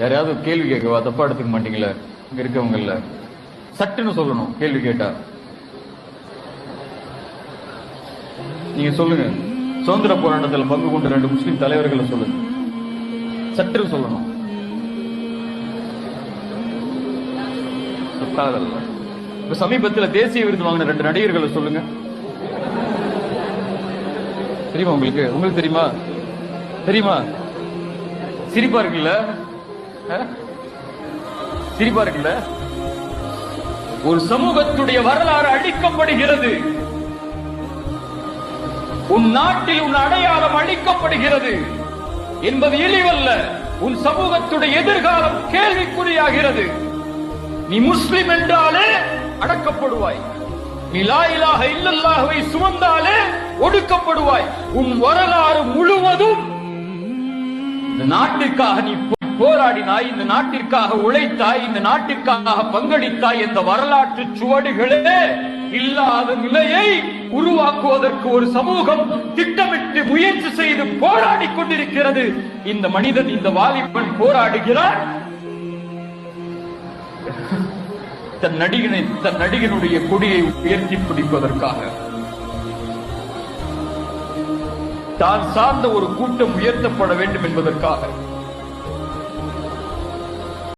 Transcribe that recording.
யாரையாவது கேள்வி கேட்கவா? தப்பா எடுத்துக்க மாட்டீங்களா? இங்க இருக்கவங்கல்ல சட்டுன்னு சொல்லணும். கேள்வி கேட்டா நீங்க சொல்லுங்க. சுதந்திர போராட்டத்தில் பங்கு கொண்ட 2 முஸ்லிம் தலைவர்களை சொல்லுங்க. சட்டுன்னு சொல்லணும். இப்ப சமீபத்தில் தேசிய விருது வாங்கின 2 நடிகர்களை சொல்லுங்க. தெரியுமா உங்களுக்கு? உங்களுக்கு தெரியுமா? தெரியுமா? சிரிப்பா இருக்குல்ல? சிரிப்பா இருக்குல்ல? ஒரு சமூகத்துடைய வரலாறு அழிக்கப்படுகிறது. உன் நாட்டில் உன் அடையாளம் அழிக்கப்படுகிறது என்பது இழிவல்ல. உன் சமூகத்துடைய எதிர்காலம் கேள்விக்குறியாகிறது. நீ முஸ்லிம் என்றாலே அடக்கப்படுவாய். நீ லா இலாஹ இல்லல்லாஹ்வை சுமந்தாலே ஒடுக்கப்படுவாய். உன் வரலாறு முழுவதும் இந்த நாட்டிற்காக நீ போராடினாய், இந்த நாட்டிற்காக உழைத்தாய், இந்த நாட்டிற்காக பங்களித்தாய் என்ற வரலாற்று சுவடுகளே இல்லாத நிலையை உருவாக்குவதற்கு ஒரு சமூகம் திட்டமிட்டு முயற்சி செய்து போராடி கொண்டிருக்கிறது. இந்த மனிதன், இந்த வாலிபன் போராடுகிறார். தன் நடிகனுடைய கொடியை உயர்த்தி பிடிப்பதற்காக, தான் சார்ந்த ஒரு கூட்டம் உயர்த்தப்பட வேண்டும் என்பதற்காக.